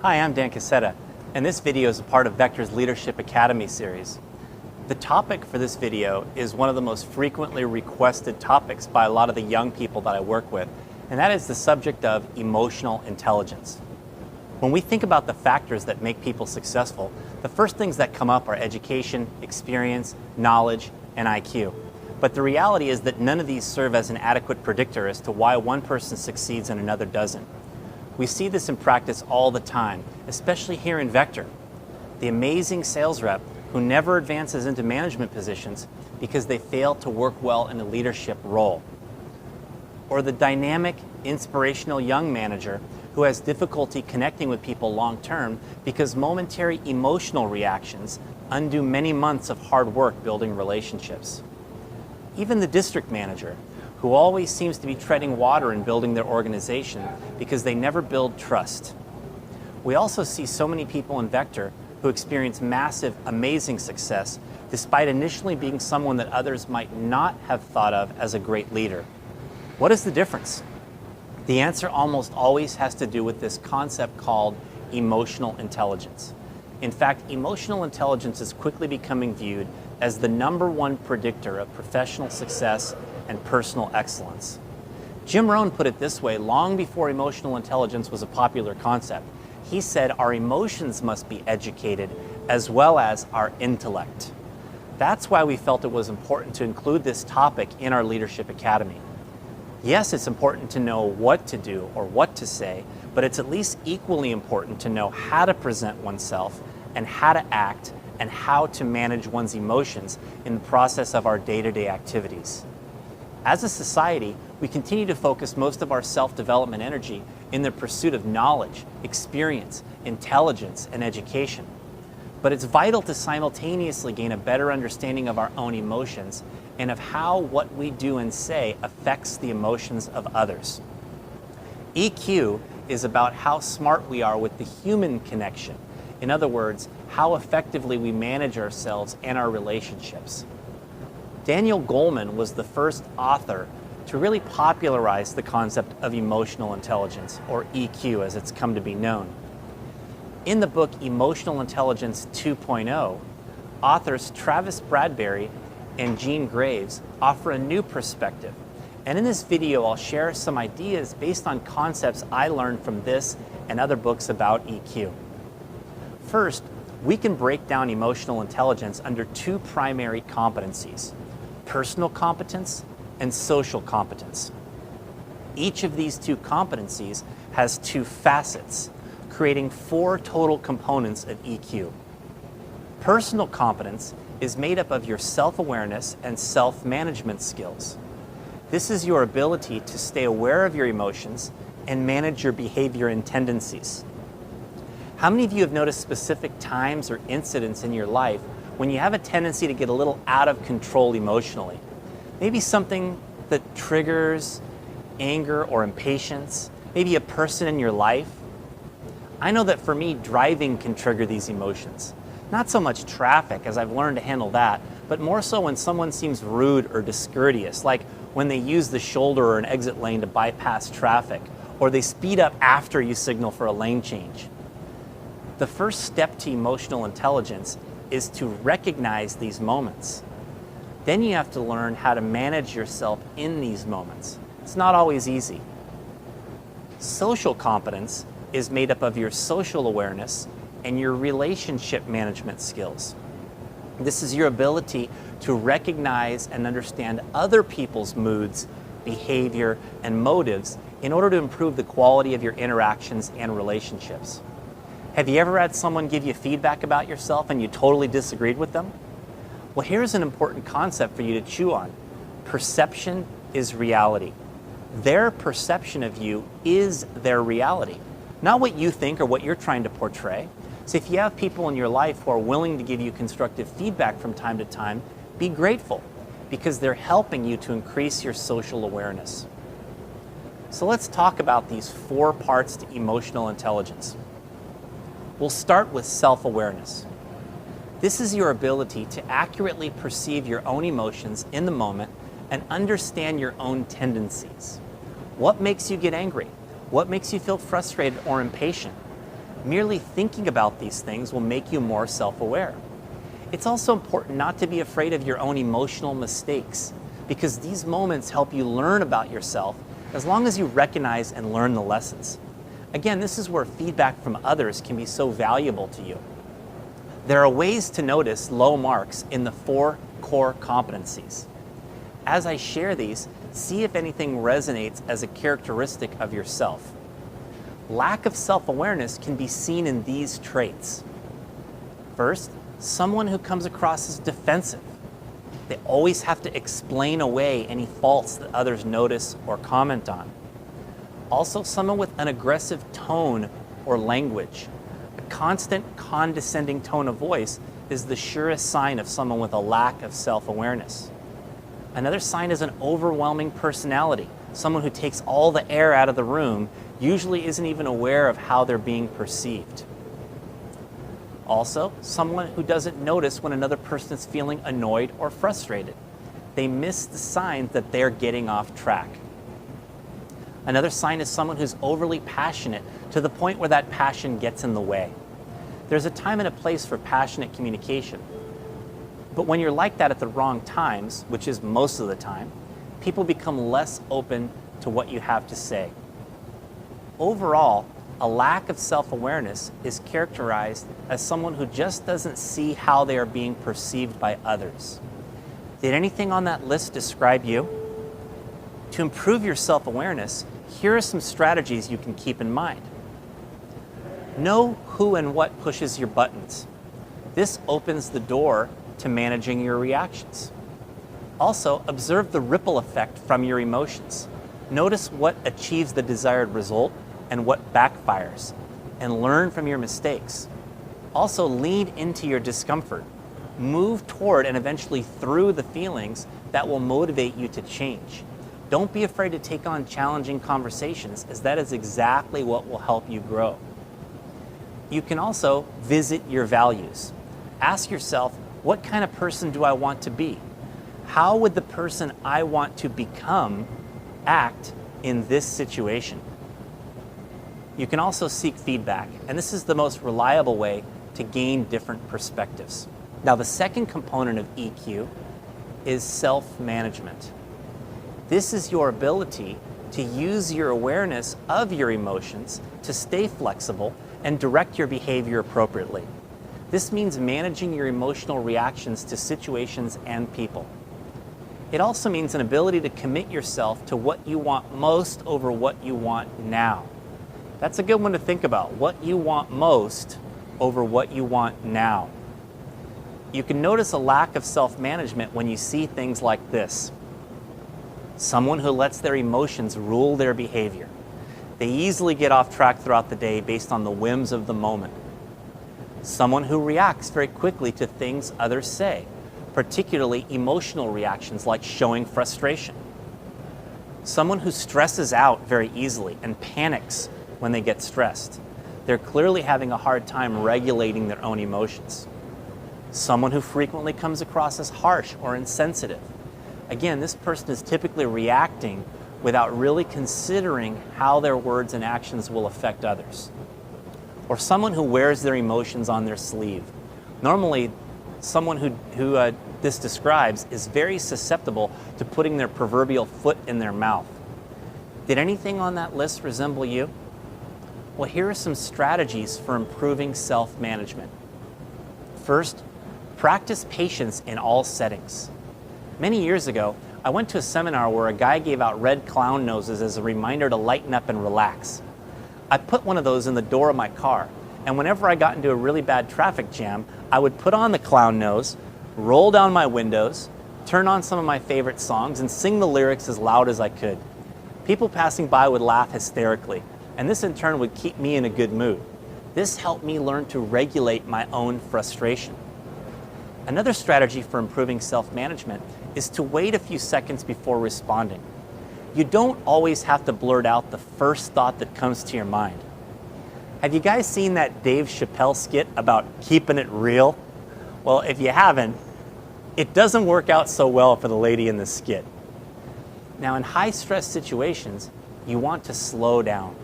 Hi, I'm Dan Cassetta, and this video is a part of Vector's Leadership Academy series. The topic for this video is one of the most frequently requested topics by a lot of the young people that I work with, and that is the subject of emotional intelligence. When we think about the factors that make people successful, the first things that come up are education, experience, knowledge, and IQ. But the reality is that none of these serve as an adequate predictor as to why one person succeeds and another doesn't. We see this in practice all the time, especially here in Vector. The amazing sales rep who never advances into management positions because they fail to work well in a leadership role. Or the dynamic, inspirational young manager who has difficulty connecting with people long term because momentary emotional reactions undo many months of hard work building relationships. Even the district manager, who always seems to be treading water in building their organization because they never build trust. We also see so many people in Vector who experience massive, amazing success despite initially being someone that others might not have thought of as a great leader. What is the difference? The answer almost always has to do with this concept called emotional intelligence. In fact, emotional intelligence is quickly becoming viewed as the #1 predictor of professional success and personal excellence. Jim Rohn put it this way long before emotional intelligence was a popular concept. He said our emotions must be educated as well as our intellect. That's why we felt it was important to include this topic in our Leadership Academy. Yes, it's important to know what to do or what to say, but it's at least equally important to know how to present oneself and how to act and how to manage one's emotions in the process of our day-to-day activities. As a society, we continue to focus most of our self-development energy in the pursuit of knowledge, experience, intelligence, and education. But it's vital to simultaneously gain a better understanding of our own emotions and of how what we do and say affects the emotions of others. EQ is about how smart we are with the human connection. In other words, how effectively we manage ourselves and our relationships. Daniel Goleman was the first author to really popularize the concept of emotional intelligence, or EQ as it's come to be known. In the book Emotional Intelligence 2.0, authors Travis Bradberry and Gene Graves offer a new perspective. And in this video, I'll share some ideas based on concepts I learned from this and other books about EQ. First, we can break down emotional intelligence under two primary competencies: personal competence and social competence. Each of these two competencies has two facets, creating four total components of EQ. Personal competence is made up of your self-awareness and self-management skills. This is your ability to stay aware of your emotions and manage your behavior and tendencies. How many of you have noticed specific times or incidents in your life when you have a tendency to get a little out of control emotionally? Maybe something that triggers anger or impatience, maybe a person in your life. I know that for me, driving can trigger these emotions. Not so much traffic, as I've learned to handle that, but more so when someone seems rude or discourteous, like when they use the shoulder or an exit lane to bypass traffic, or they speed up after you signal for a lane change. The first step to emotional intelligence is to recognize these moments. Then you have to learn how to manage yourself in these moments. It's not always easy. Social competence is made up of your social awareness and your relationship management skills. This is your ability to recognize and understand other people's moods, behavior, and motives in order to improve the quality of your interactions and relationships. Have you ever had someone give you feedback about yourself and you totally disagreed with them? Well, here's an important concept for you to chew on. Perception is reality. Their perception of you is their reality, not what you think or what you're trying to portray. So if you have people in your life who are willing to give you constructive feedback from time to time, be grateful because they're helping you to increase your social awareness. So let's talk about these four parts to emotional intelligence. We'll start with self-awareness. This is your ability to accurately perceive your own emotions in the moment and understand your own tendencies. What makes you get angry? What makes you feel frustrated or impatient? Merely thinking about these things will make you more self-aware. It's also important not to be afraid of your own emotional mistakes, because these moments help you learn about yourself as long as you recognize and learn the lessons. Again, this is where feedback from others can be so valuable to you. There are ways to notice low marks in the 4 core competencies. As I share these, see if anything resonates as a characteristic of yourself. Lack of self-awareness can be seen in these traits. First, someone who comes across as defensive. They always have to explain away any faults that others notice or comment on. Also, someone with an aggressive tone or language. A constant condescending tone of voice is the surest sign of someone with a lack of self-awareness. Another sign is an overwhelming personality. Someone who takes all the air out of the room usually isn't even aware of how they're being perceived. Also, someone who doesn't notice when another person is feeling annoyed or frustrated. They miss the signs that they're getting off track. Another sign is someone who's overly passionate to the point where that passion gets in the way. There's a time and a place for passionate communication. But when you're like that at the wrong times, which is most of the time, people become less open to what you have to say. Overall, a lack of self-awareness is characterized as someone who just doesn't see how they are being perceived by others. Did anything on that list describe you? To improve your self-awareness, here are some strategies you can keep in mind. Know who and what pushes your buttons. This opens the door to managing your reactions. Also, observe the ripple effect from your emotions. Notice what achieves the desired result and what backfires, and learn from your mistakes. Also, lean into your discomfort. Move toward and eventually through the feelings that will motivate you to change. Don't be afraid to take on challenging conversations, as that is exactly what will help you grow. You can also visit your values. Ask yourself, what kind of person do I want to be? How would the person I want to become act in this situation? You can also seek feedback, and this is the most reliable way to gain different perspectives. Now, the second component of EQ is self-management. This is your ability to use your awareness of your emotions to stay flexible and direct your behavior appropriately. This means managing your emotional reactions to situations and people. It also means an ability to commit yourself to what you want most over what you want now. That's a good one to think about, what you want most over what you want now. You can notice a lack of self-management when you see things like this. Someone who lets their emotions rule their behavior. They easily get off track throughout the day based on the whims of the moment. Someone who reacts very quickly to things others say, particularly emotional reactions like showing frustration. Someone who stresses out very easily and panics when they get stressed. They're clearly having a hard time regulating their own emotions. Someone who frequently comes across as harsh or insensitive. Again, this person is typically reacting without really considering how their words and actions will affect others. Or someone who wears their emotions on their sleeve. Normally, someone who this describes is very susceptible to putting their proverbial foot in their mouth. Did anything on that list resemble you? Well, here are some strategies for improving self-management. First, practice patience in all settings. Many years ago, I went to a seminar where a guy gave out red clown noses as a reminder to lighten up and relax. I put one of those in the door of my car, and whenever I got into a really bad traffic jam, I would put on the clown nose, roll down my windows, turn on some of my favorite songs, and sing the lyrics as loud as I could. People passing by would laugh hysterically, and this in turn would keep me in a good mood. This helped me learn to regulate my own frustration. Another strategy for improving self-management is to wait a few seconds before responding. You don't always have to blurt out the first thought that comes to your mind. Have you guys seen that Dave Chappelle skit about keeping it real? Well, if you haven't, it doesn't work out so well for the lady in the skit. Now, in high-stress situations, you want to slow down.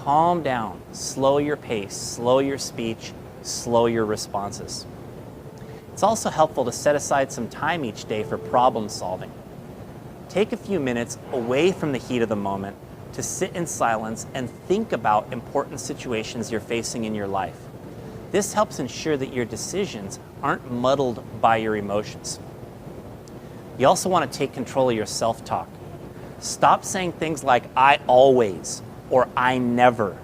calm down, slow your pace, slow your speech, slow your responses. It's also helpful to set aside some time each day for problem solving. Take a few minutes away from the heat of the moment to sit in silence and think about important situations you're facing in your life. This helps ensure that your decisions aren't muddled by your emotions. You also want to take control of your self-talk. Stop saying things like, "I always," or "I never."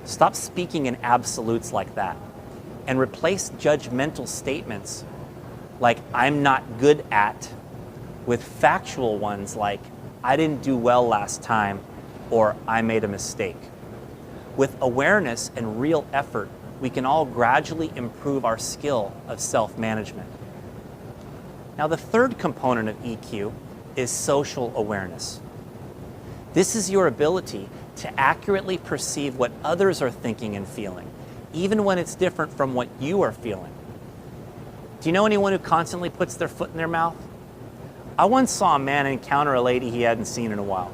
Stop speaking in absolutes like that, and replace judgmental statements like "I'm not good at" with factual ones like "I didn't do well last time," or "I made a mistake." With awareness and real effort, we can all gradually improve our skill of self-management. Now, the third component of EQ is social awareness. This is your ability to accurately perceive what others are thinking and feeling, even when it's different from what you are feeling. Do you know anyone who constantly puts their foot in their mouth? I once saw a man encounter a lady he hadn't seen in a while.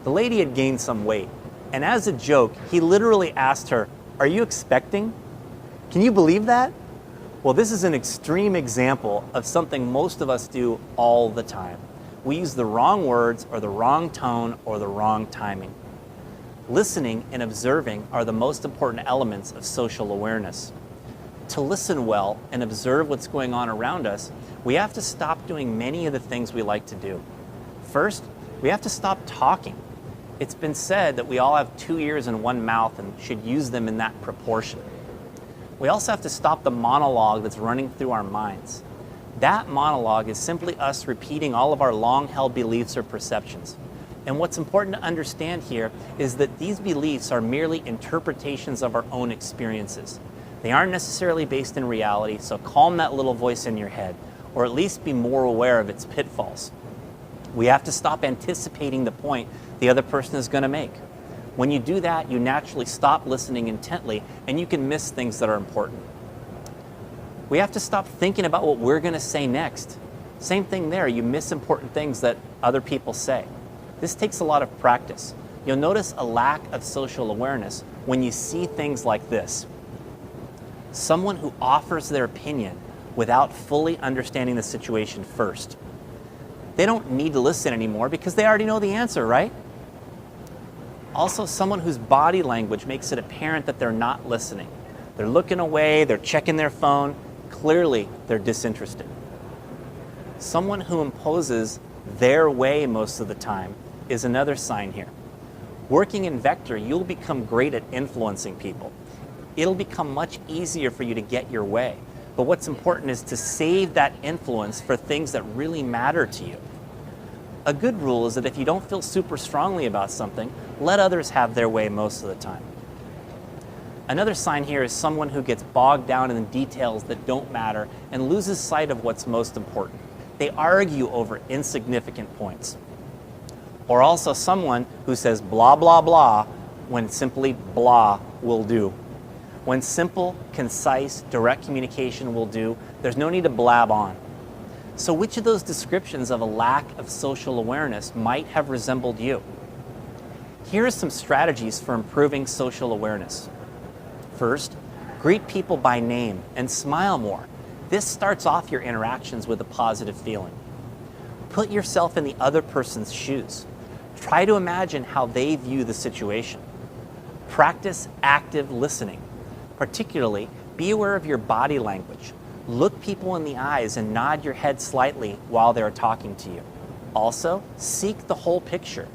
The lady had gained some weight, and as a joke, he literally asked her, "Are you expecting?" Can you believe that? Well, this is an extreme example of something most of us do all the time. We use the wrong words or the wrong tone or the wrong timing. Listening and observing are the most important elements of social awareness. To listen well and observe what's going on around us, we have to stop doing many of the things we like to do. First, we have to stop talking. It's been said that we all have 2 ears and 1 mouth and should use them in that proportion. We also have to stop the monologue that's running through our minds. That monologue is simply us repeating all of our long-held beliefs or perceptions. And what's important to understand here is that these beliefs are merely interpretations of our own experiences. They aren't necessarily based in reality, so calm that little voice in your head, or at least be more aware of its pitfalls. We have to stop anticipating the point the other person is going to make. When you do that, you naturally stop listening intently, and you can miss things that are important. We have to stop thinking about what we're going to say next. Same thing there, you miss important things that other people say. This takes a lot of practice. You'll notice a lack of social awareness when you see things like this. Someone who offers their opinion without fully understanding the situation first. They don't need to listen anymore because they already know the answer, right? Also, someone whose body language makes it apparent that they're not listening. They're looking away, they're checking their phone. Clearly, they're disinterested. Someone who imposes their way most of the time is another sign here. Working in Vector, you'll become great at influencing people. It'll become much easier for you to get your way. But what's important is to save that influence for things that really matter to you. A good rule is that if you don't feel super strongly about something, let others have their way most of the time. Another sign here is someone who gets bogged down in the details that don't matter and loses sight of what's most important. They argue over insignificant points. Or also someone who says blah, blah, blah, when simply blah will do. When simple, concise, direct communication will do, there's no need to blab on. So which of those descriptions of a lack of social awareness might have resembled you? Here are some strategies for improving social awareness. First, greet people by name and smile more. This starts off your interactions with a positive feeling. Put yourself in the other person's shoes. Try to imagine how they view the situation. Practice active listening. Particularly, be aware of your body language. Look people in the eyes and nod your head slightly while they're talking to you. Also, seek the whole picture.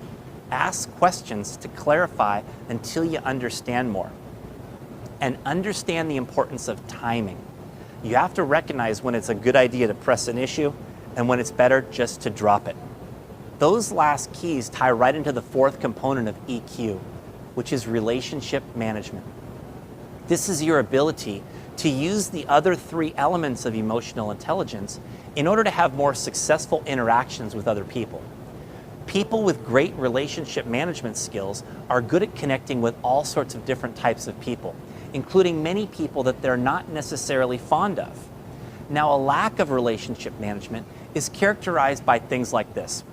Ask questions to clarify until you understand more. And understand the importance of timing. You have to recognize when it's a good idea to press an issue and when it's better just to drop it. Those last keys tie right into the fourth component of EQ, which is relationship management. This is your ability to use the other 3 elements of emotional intelligence in order to have more successful interactions with other people. People with great relationship management skills are good at connecting with all sorts of different types of people, including many people that they're not necessarily fond of. Now, a lack of relationship management is characterized by things like this.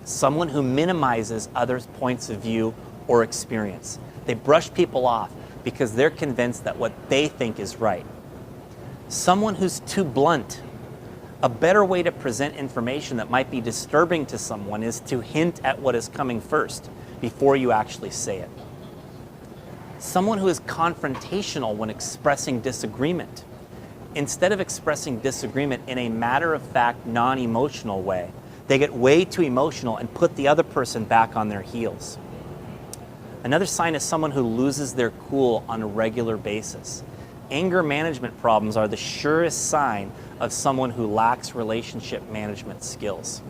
Someone who minimizes others' points of view or experience. They brush people off because they're convinced that what they think is right. Someone who's too blunt. A better way to present information that might be disturbing to someone is to hint at what is coming first before you actually say it. Someone who is confrontational when expressing disagreement. Instead of expressing disagreement in a matter-of-fact, non-emotional way, they get way too emotional and put the other person back on their heels. Another sign is someone who loses their cool on a regular basis. Anger management problems are the surest sign of someone who lacks relationship management skills.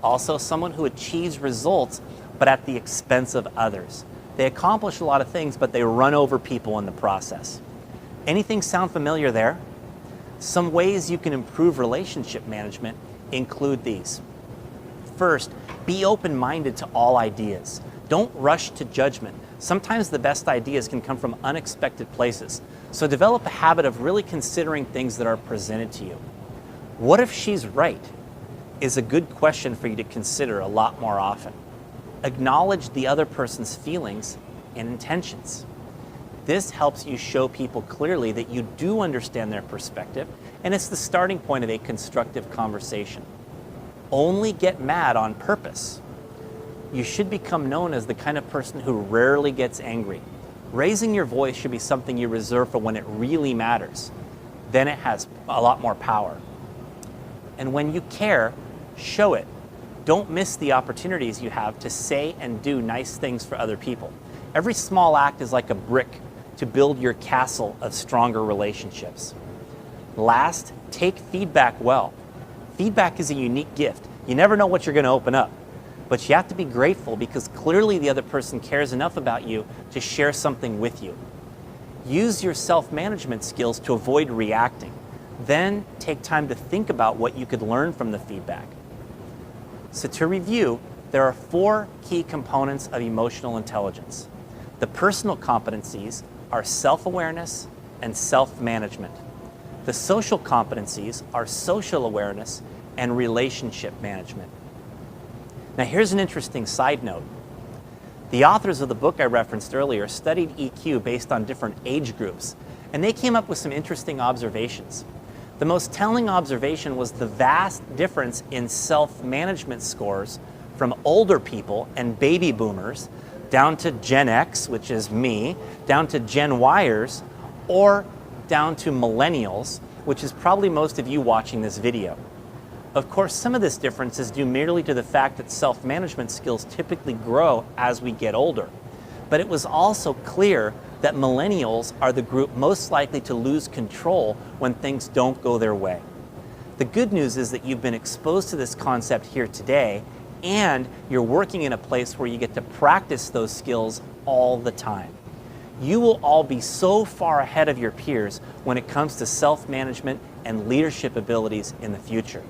Also, someone who achieves results, but at the expense of others. They accomplish a lot of things, but they run over people in the process. Anything sound familiar there? Some ways you can improve relationship management include these. First, be open-minded to all ideas. Don't rush to judgment. Sometimes the best ideas can come from unexpected places. So develop a habit of really considering things that are presented to you. What if she's right? Is a good question for you to consider a lot more often. Acknowledge the other person's feelings and intentions. This helps you show people clearly that you do understand their perspective, and it's the starting point of a constructive conversation. Only get mad on purpose. You should become known as the kind of person who rarely gets angry. Raising your voice should be something you reserve for when it really matters. Then it has a lot more power. And when you care, show it. Don't miss the opportunities you have to say and do nice things for other people. Every small act is like a brick to build your castle of stronger relationships. Last, take feedback well. Feedback is a unique gift. You never know what you're going to open up. But you have to be grateful because clearly the other person cares enough about you to share something with you. Use your self-management skills to avoid reacting. Then take time to think about what you could learn from the feedback. So to review, there are 4 key components of emotional intelligence. The personal competencies are self-awareness and self-management. The social competencies are social awareness and relationship management. Now here's an interesting side note. The authors of the book I referenced earlier studied EQ based on different age groups, and they came up with some interesting observations. The most telling observation was the vast difference in self-management scores from older people and baby boomers down to Gen X, which is me, down to Gen Yers, or down to millennials, which is probably most of you watching this video. Of course, some of this difference is due merely to the fact that self-management skills typically grow as we get older. But it was also clear that millennials are the group most likely to lose control when things don't go their way. The good news is that you've been exposed to this concept here today, and you're working in a place where you get to practice those skills all the time. You will all be so far ahead of your peers when it comes to self-management and leadership abilities in the future.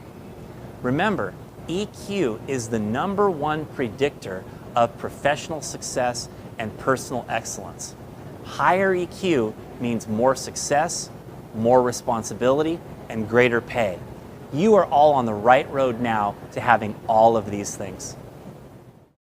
Remember, EQ is the #1 predictor of professional success and personal excellence. Higher EQ means more success, more responsibility, and greater pay. You are all on the right road now to having all of these things.